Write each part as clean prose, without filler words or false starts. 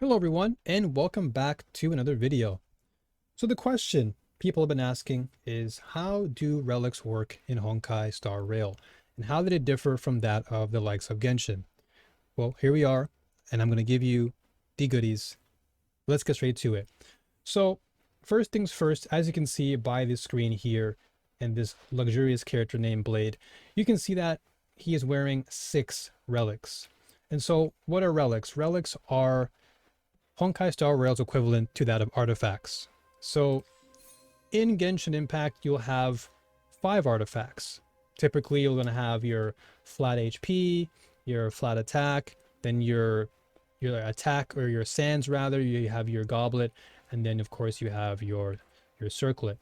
Hello everyone, and welcome back to another video. So the question people have been asking is, how do relics work in Honkai Star Rail? And how did it differ from that of the likes of Genshin? Well, here we are, and I'm going to give you the goodies. Let's get straight to it. So first things first, as you can see by the screen here, and this luxurious character named Blade, you can see that he is wearing 6 relics. And so what are relics? Relics are Honkai Star Rail's equivalent to that of artifacts. So in Genshin Impact, you'll have 5 artifacts. Typically, you're going to have your flat HP, your flat attack, then your attack, or your sands rather, you have your goblet, and then of course you have your circlet.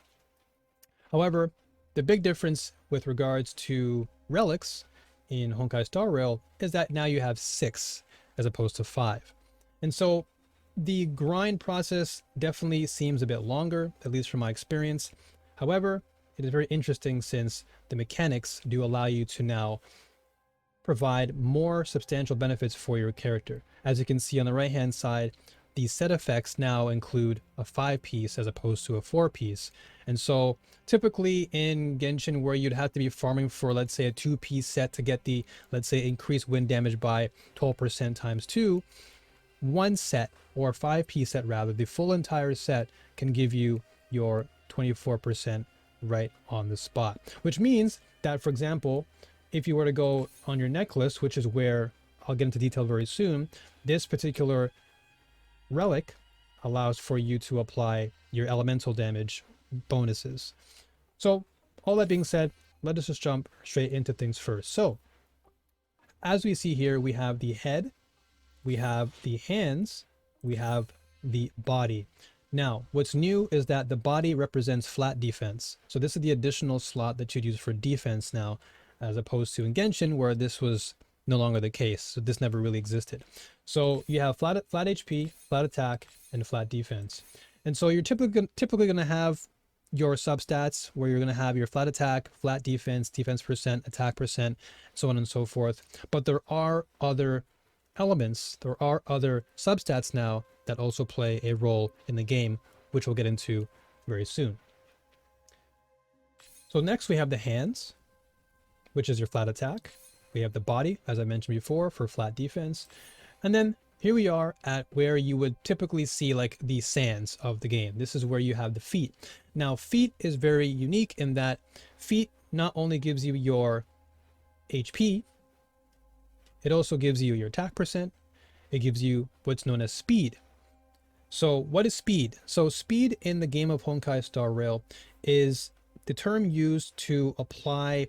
However, the big difference with regards to relics in Honkai Star Rail is that now you have 6 as opposed to 5. And so the grind process definitely seems a bit longer, at least from my experience. However, it is very interesting since the mechanics do allow you to now provide more substantial benefits for your character. As you can see on the right hand side, these set effects now include a 5-piece as opposed to a 4-piece. And so typically in Genshin, where you'd have to be farming for, let's say, a 2-piece set to get the, let's say, increased wind damage by 12% times 2, one set, or 5-piece set rather, the full entire set can give you your 24% right on the spot. Which means that, for example, if you were to go on your necklace, which is where I'll get into detail very soon, this particular relic allows for you to apply your elemental damage bonuses. So all that being said, let us just jump straight into things first. So as we see here, we have the head, we have the hands, we have the body. Now, what's new is that the body represents flat defense. So this is the additional slot that you'd use for defense now, as opposed to in Genshin, where this was no longer the case. So this never really existed. So you have flat HP, flat attack, and flat defense. And so you're typically going to have your substats where you're going to have your flat attack, flat defense, defense percent, attack percent, so on and so forth. But there are other elements, there are other substats now that also play a role in the game, which we'll get into very soon. So next we have the hands, which is your flat attack. We have the body, as I mentioned before, for flat defense. And then here we are at where you would typically see like the sands of the game. This is where you have the feet. Now, feet is very unique in that feet not only gives you your HP, it also gives you your attack percent. It gives you what's known as speed. So what is speed? So speed in the game of Honkai Star Rail is the term used to apply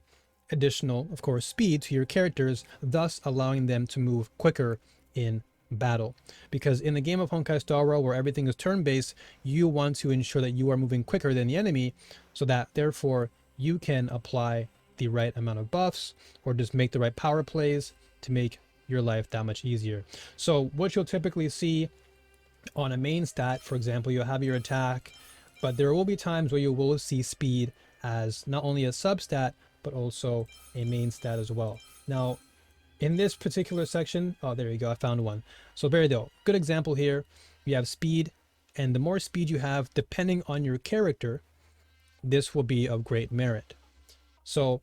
additional, of course, speed to your characters, thus allowing them to move quicker in battle. Because in the game of Honkai Star Rail, where everything is turn-based, you want to ensure that you are moving quicker than the enemy, so that therefore you can apply the right amount of buffs or just make the right power plays to make your life that much easier. So what you'll typically see on a main stat, for example, you'll have your attack, but there will be times where you will see speed as not only a substat, but also a main stat as well. Now, in this particular section, oh, there you go, I found one. So there you go, good example here. You have speed, and the more speed you have, depending on your character, this will be of great merit. So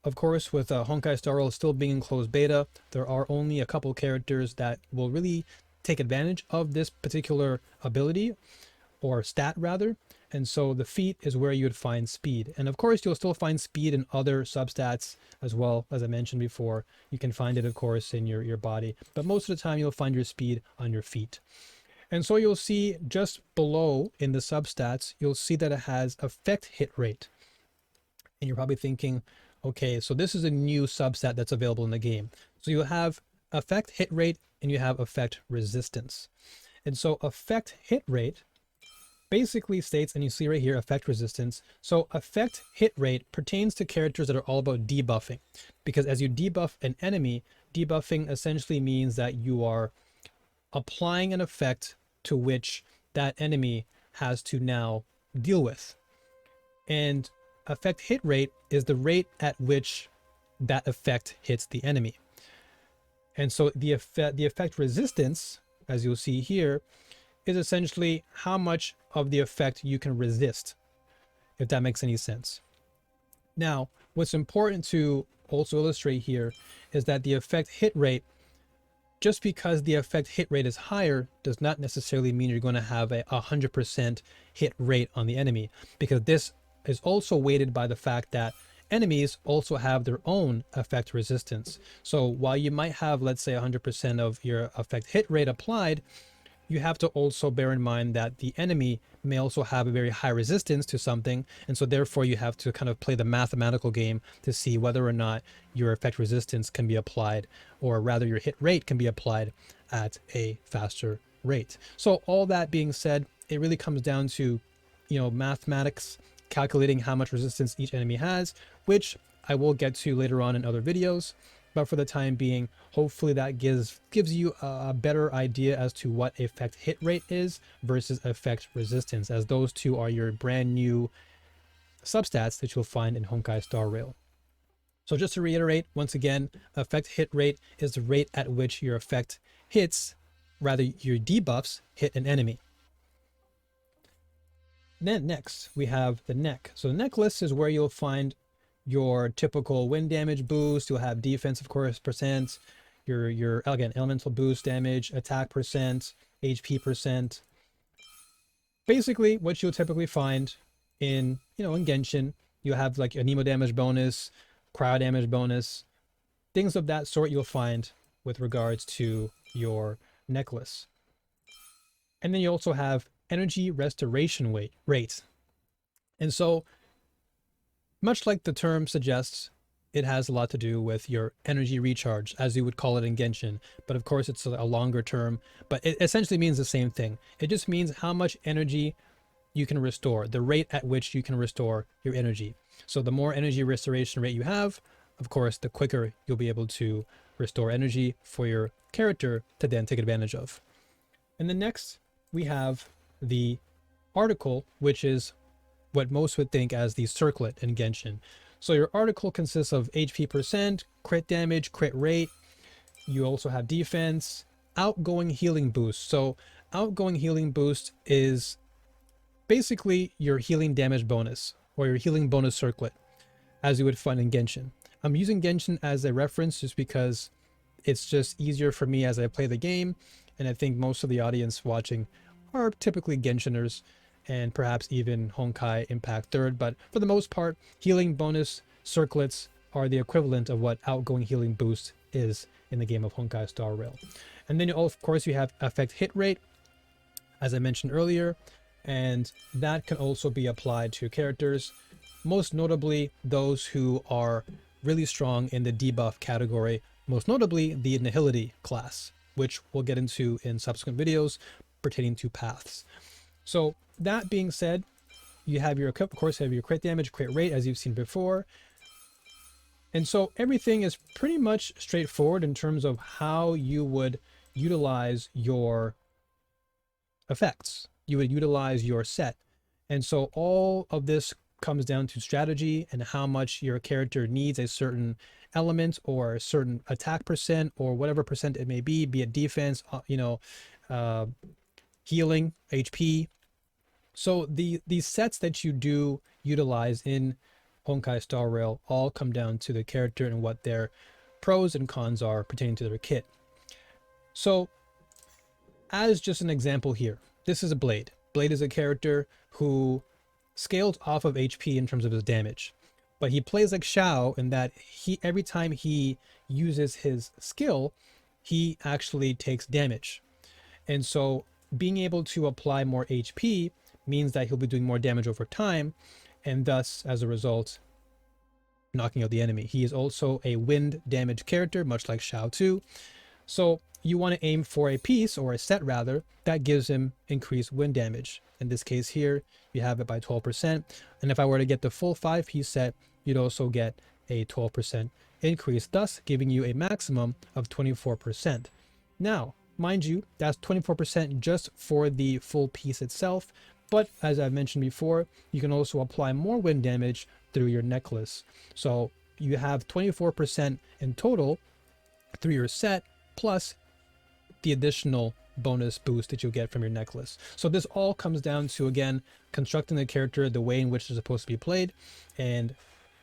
of course, with Honkai Star Rail still being in closed beta, there are only a couple characters that will really take advantage of this particular ability, or stat rather. And so the feat is where you would find speed. And of course, you'll still find speed in other substats as well. As I mentioned before, you can find it, of course, in your body. But most of the time, you'll find your speed on your feet. And so you'll see just below in the substats, you'll see that it has effect hit rate. And you're probably thinking, okay, so this is a new substat that's available in the game. So you have effect hit rate and you have effect resistance. And so effect hit rate basically states, and you see right here, effect resistance. So effect hit rate pertains to characters that are all about debuffing, because as you debuff an enemy, debuffing essentially means that you are applying an effect to which that enemy has to now deal with. And effect hit rate is the rate at which that effect hits the enemy. And so the effect resistance as you'll see here, is essentially how much of the effect you can resist, if that makes any sense. Now, what's important to also illustrate here is that the effect hit rate, just because the effect hit rate is higher, does not necessarily mean you're going to have a 100% hit rate on the enemy, because this is also weighted by the fact that enemies also have their own effect resistance. So while you might have, let's say, 100% of your effect hit rate applied, you have to also bear in mind that the enemy may also have a very high resistance to something. And so therefore you have to kind of play the mathematical game to see whether or not your effect resistance can be applied, or rather your hit rate can be applied at a faster rate. So all that being said, it really comes down to, mathematics, calculating how much resistance each enemy has, which I will get to later on in other videos. But for the time being, hopefully that gives you a better idea as to what effect hit rate is versus effect resistance, as those two are your brand new substats that you'll find in Honkai Star Rail. So just to reiterate, once again, effect hit rate is the rate at which your effect hits, rather your debuffs hit an enemy. Then next we have the neck. So the neck list is where you'll find your typical wind damage boost. You'll have defense, of course, percent, your again elemental boost damage, attack percent, HP percent. Basically what you'll typically find in in Genshin, you have like a Nemo damage bonus, cryo damage bonus, things of that sort you'll find with regards to your necklace. And then you also have energy restoration rate. And so much like the term suggests, it has a lot to do with your energy recharge, as you would call it in Genshin. But of course, it's a longer term, but it essentially means the same thing. It just means how much energy you can restore, the rate at which you can restore your energy. So the more energy restoration rate you have, of course, the quicker you'll be able to restore energy for your character to then take advantage of. And then next, we have the article, which is what most would think as the circlet in Genshin. So your article consists of HP percent, crit damage, crit rate. You also have defense, outgoing healing boost. So outgoing healing boost is basically your healing damage bonus, or your healing bonus circlet, as you would find in Genshin. I'm using Genshin as a reference just because it's just easier for me as I play the game, and I think most of the audience watching are typically Genshiners, and perhaps even Honkai Impact 3rd, but for the most part, healing bonus circlets are the equivalent of what outgoing healing boost is in the game of Honkai Star Rail. And then of course you have effect hit rate, as I mentioned earlier, and that can also be applied to characters, most notably those who are really strong in the debuff category, most notably the Nihility class, which we'll get into in subsequent videos pertaining to paths. So that being said, you have of course, have your crit damage, crit rate, as you've seen before. And so everything is pretty much straightforward in terms of how you would utilize your effects. You would utilize your set. And so all of this comes down to strategy and how much your character needs a certain element or a certain attack percent or whatever percent it may be it defense, healing, HP. So these sets that you do utilize in Honkai Star Rail all come down to the character and what their pros and cons are pertaining to their kit. So as just an example here, this is a Blade. Blade is a character who scales off of HP in terms of his damage, but he plays like Xiao in that every time he uses his skill, he actually takes damage. And so being able to apply more HP means that he'll be doing more damage over time, and thus, as a result, knocking out the enemy. He is also a wind damage character, much like Xiao too. So you want to aim for a piece, or a set rather, that gives him increased wind damage. In this case here, you have it by 12%. And if I were to get the full 5-piece set, you'd also get a 12% increase, thus giving you a maximum of 24%. Now, mind you, that's 24% just for the full piece itself. But as I've mentioned before, you can also apply more wind damage through your necklace. So you have 24% in total through your set, plus the additional bonus boost that you'll get from your necklace. So this all comes down to, again, constructing the character the way in which it's supposed to be played and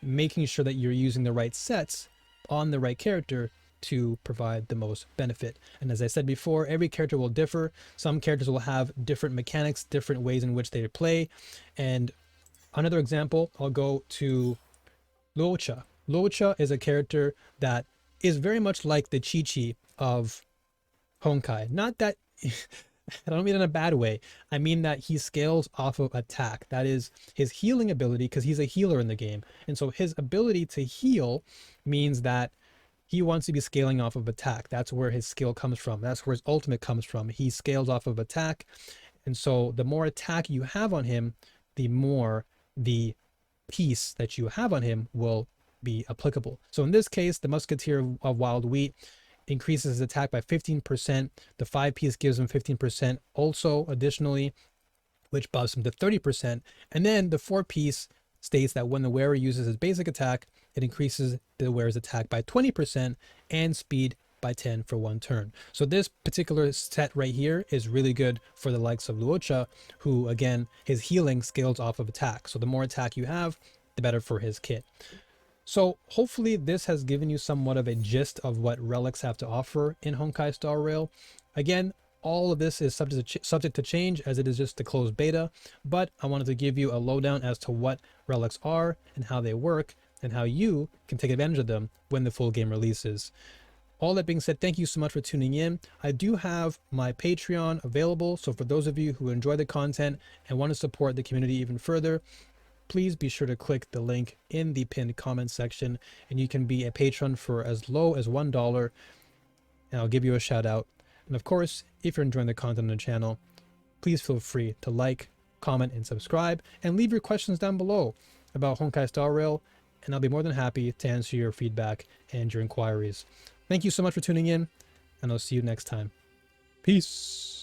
making sure that you're using the right sets on the right character to provide the most benefit. And as I said before, every character will differ. Some characters will have different mechanics, different ways in which they play. And another example, I'll go to Luocha. Luocha is a character that is very much like the Chi-Chi of Honkai. Not that, I don't mean in a bad way. I mean that he scales off of attack. That is his healing ability, because he's a healer in the game. And so his ability to heal means that he wants to be scaling off of attack. That's where his skill comes from. That's where his ultimate comes from. He scales off of attack. And so the more attack you have on him, the more the piece that you have on him will be applicable. So in this case, the Musketeer of Wild Wheat increases his attack by 15%. The 5-piece gives him 15% also additionally, which buffs him to 30%. And then the 4-piece states that when the wearer uses his basic attack, it increases the wearer's attack by 20% and speed by 10 for 1 turn. So this particular set right here is really good for the likes of Luocha, who again, his healing scales off of attack. So the more attack you have, the better for his kit. So hopefully this has given you somewhat of a gist of what relics have to offer in Honkai Star Rail. Again, all of this is subject to change, as it is just the closed beta, but I wanted to give you a lowdown as to what relics are and how they work and how you can take advantage of them when the full game releases. All that being said, thank you so much for tuning in. I do have my Patreon available, so for those of you who enjoy the content and want to support the community even further, please be sure to click the link in the pinned comment section, and you can be a patron for as low as $1, and I'll give you a shout out. And of course, if you're enjoying the content on the channel, please feel free to like, comment, and subscribe, and leave your questions down below about Honkai Star Rail, and I'll be more than happy to answer your feedback and your inquiries. Thank you so much for tuning in, and I'll see you next time. Peace.